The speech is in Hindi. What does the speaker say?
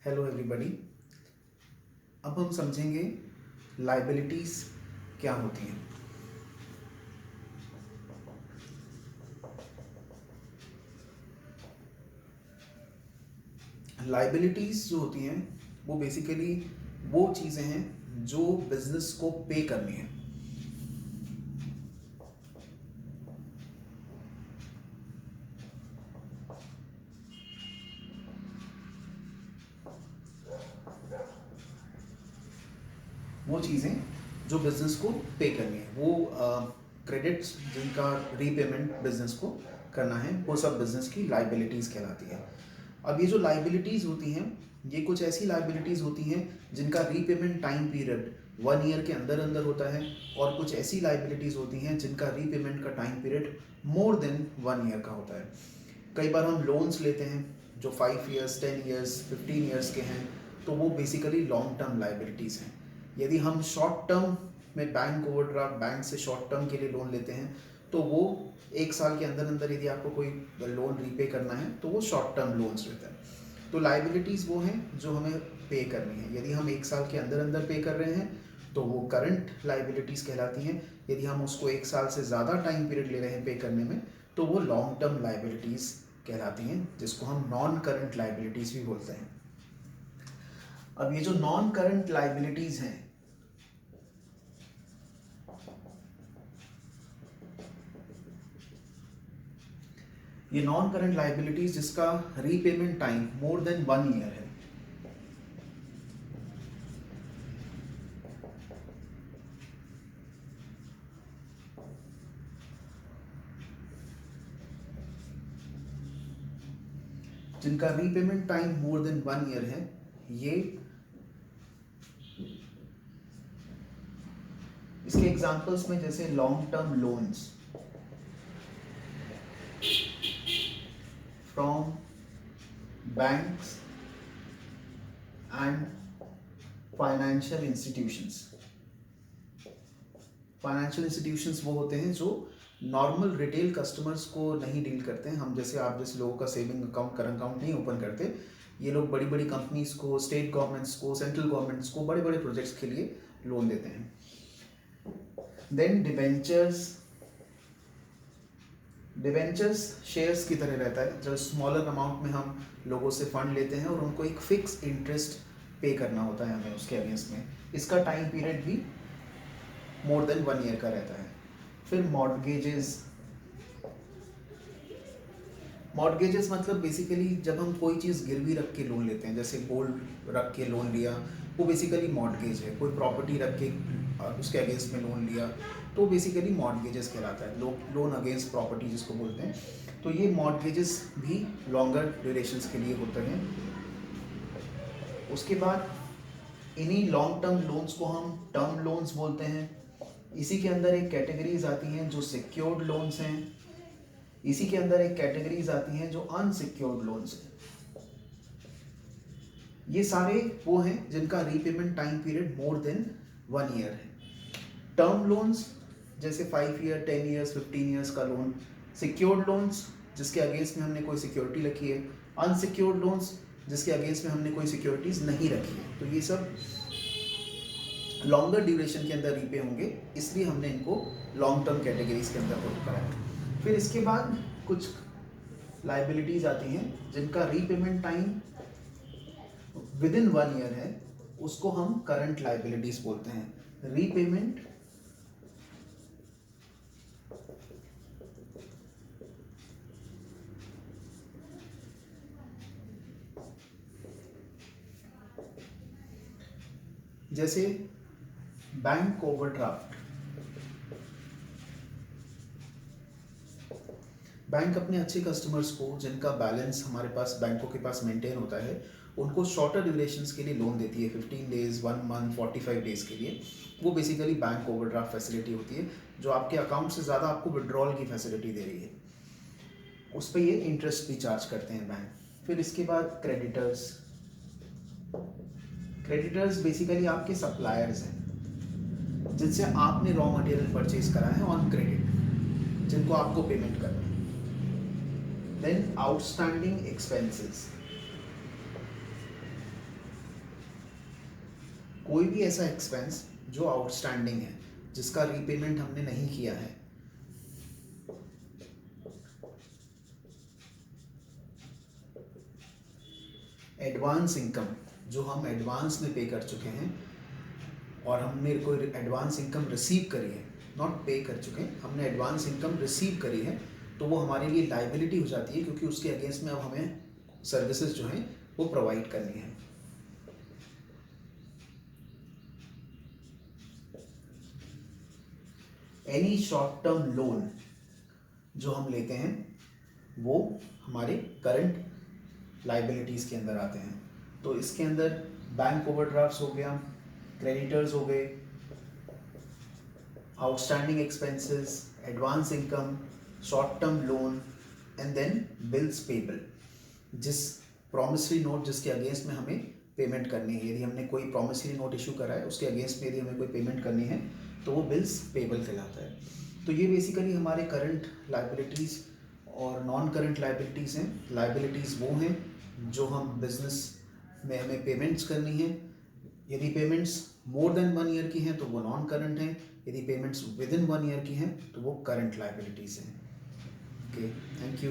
Hello everybody. अब हम समझेंगे लाइबिलिटीज क्या होती हैं। लाइबिलिटीज जो होती हैं वो बेसिकली वो चीज़ें हैं जो बिजनेस को पे करनी है। वो चीज़ें जो बिजनेस को पे करनी है, वो क्रेडिट्स जिनका रीपेमेंट बिजनेस को करना है, वो सब बिजनेस की लाइबिलिटीज़ कहलाती है। अब ये जो लाइबिलिटीज़ होती हैं, ये कुछ ऐसी लाइबिलिटीज़ होती हैं जिनका रीपेमेंट टाइम पीरियड 1 ईयर के अंदर अंदर होता है, और कुछ ऐसी लाइबिलिटीज़ होती हैं जिनका रीपेमेंट का time period more than 1 year का होता है। कई बार हम लोन्स लेते हैं जो 5 ईयर्स, 10 ईयर्स, 15 ईयर्स के हैं, तो वो बेसिकली लॉन्ग टर्म लाइबिलिटीज़ हैं। यदि हम शॉर्ट टर्म में बैंक ओवरड्राफ्ट बैंक से शॉर्ट टर्म के लिए लोन लेते हैं, तो वो 1 साल के अंदर अंदर यदि आपको कोई लोन रीपे करना है तो वो शॉर्ट टर्म लोन्स रहता है। तो लाइबिलिटीज़ वो हैं जो हमें पे करनी है। यदि हम 1 साल के अंदर अंदर पे कर रहे हैं तो वो करंट लाइबिलिटीज़ कहलाती हैं। यदि हम उसको 1 साल से ज़्यादा टाइम पीरियड ले रहे हैं पे करने में, तो वो लॉन्ग टर्म लाइबिलिटीज़ कहलाती हैं, जिसको हम नॉन करंट लाइबिलिटीज़ भी बोलते हैं। अब ये जो नॉन करंट लाइबिलिटीज़ हैं, ये नॉन करंट लाइबिलिटीज जिसका repayment time more than 1 year है, जिनका repayment time more than 1 year है, ये इसके एग्जांपल्स में जैसे long term loans from banks and financial institutions. Financial institutions वो होते हैं जो नॉर्मल रिटेल कस्टमर्स को नहीं डील करते हैं। हम जैसे आप जैसे लोगों का सेविंग अकाउंट, करंट अकाउंट नहीं ओपन करते। ये लोग बड़ी बड़ी कंपनीज को, स्टेट गवर्नमेंट्स को, सेंट्रल गवर्नमेंट्स को बड़े बड़े प्रोजेक्ट्स के लिए लोन देते हैं। Then debentures. डिबेंचर्स शेयर्स की तरह रहता है, जो स्मॉलर अमाउंट में हम लोगों से फंड लेते हैं और उनको एक फिक्स इंटरेस्ट पे करना होता है हमें उसके अगेंस्ट में। इसका टाइम पीरियड भी मोर देन 1 ईयर का रहता है। फिर मॉर्गेजेस। मॉर्गेजेस मतलब बेसिकली जब हम कोई चीज़ गिरवी रख के लोन लेते हैं, जैसे गोल्ड रख के लोन लिया, वो बेसिकली मॉर्गेज है। कोई प्रॉपर्टी रख के उसके अगेंस्ट में लोन लिया, तो बेसिकली मॉर्गेजेस कहलाता है, लोन अगेंस्ट प्रॉपर्टी जिसको बोलते हैं। तो ये मॉर्गेजेस भी लॉन्गर ड्यूरेशंस के लिए होते हैं। उसके बाद इन्हीं लॉन्ग टर्म लोन्स को हम टर्म लोन्स बोलते हैं। इसी के अंदर एक कैटेगरीज आती हैं जो सिक्योर्ड लोन्स हैं। इसी के अंदर एक कैटेगरीज आती हैं जो अनसिक्योर्ड लोन्स हैं। ये सारे वो हैं जिनका repayment time period more than 1 year है। टर्म लोन्स जैसे 5 ईयर, 10 ईयर्स, 15 ईयर्स का लोन। सिक्योर्ड लोन्स जिसके अगेंस्ट में हमने कोई सिक्योरिटी रखी है। अनसिक्योर्ड लोन्स जिसके अगेंस्ट में हमने कोई सिक्योरिटीज नहीं रखी है। तो ये सब लॉन्गर ड्यूरेशन के अंदर रीपे होंगे, इसलिए हमने इनको लॉन्ग टर्म कैटेगरीज के अंदर पुट करा है। फिर इसके बाद कुछ लाइबिलिटीज आती हैं जिनका repayment time with in 1 year है, उसको हम करंट लाइबिलिटीज बोलते हैं। रीपेमेंट जैसे बैंक ओवरड्राफ्ट। बैंक अपने अच्छे कस्टमर्स को, जिनका बैलेंस हमारे पास बैंकों के पास मेंटेन होता है, उनको शॉर्टर ड्यूरेशंस के लिए लोन देती है, 15 डेज, 1 मंथ, 45 डेज के लिए। वो बेसिकली बैंक ओवरड्राफ्ट फैसिलिटी होती है, जो आपके अकाउंट से ज़्यादा आपको विड्रॉल की फैसिलिटी दे रही है। उस पर ये इंटरेस्ट भी चार्ज करते हैं बैंक। फिर इसके बाद क्रेडिटर्स। क्रेडिटर्स बेसिकली आपके सप्लायर्स हैं, जिनसे आपने रॉ मटेरियल परचेज करा है ऑन क्रेडिट, जिनको आपको पेमेंट करना है। Then outstanding expenses. कोई भी ऐसा एक्सपेंस जो आउटस्टैंडिंग है, जिसका रीपेमेंट हमने नहीं किया है, एडवांस इनकम जो हम एडवांस में पे कर चुके हैं और हमने कोई एडवांस इनकम रिसीव करी है, नॉट पे कर चुके हैं, हमने एडवांस इनकम रिसीव करी है, तो वो हमारे लिए लाइबिलिटी हो जाती है, क्योंकि उसके अगेंस्ट में अब हमें सर्विसेज जो हैं वो प्रोवाइड करनी है। एनी शॉर्ट टर्म लोन जो हम लेते हैं वो हमारे करंट लाइबिलिटीज़ के अंदर आते हैं। तो इसके अंदर बैंक ओवरड्राफ्ट्स हो गया, क्रेडिटर्स हो गए, outstanding expenses, advance income, short term loan and then bills payable. जिस प्रॉमिसरी नोट जिसके अगेंस्ट में हमें पेमेंट करनी है, यदि हमने कोई प्रॉमिसरी नोट इशू करा है उसके अगेंस्ट में यदि हमें कोई पेमेंट करनी है तो वो बिल्स पेबल कहलाता है। तो ये बेसिकली हमारे करंट लाइबिलिटीज़ और नॉन करंट लाइबिलिटीज़ हैं। लाइबिलिटीज़ वो हैं जो हम बिजनेस में हमें पेमेंट्स करनी है, यदि पेमेंट्स मोर देन 1 ईयर की हैं तो वो नॉन करंट हैं, यदि पेमेंट्स विद इन 1 ईयर की हैं तो वो करंट लाइबिलिटीज़ हैं। Okay, thank you.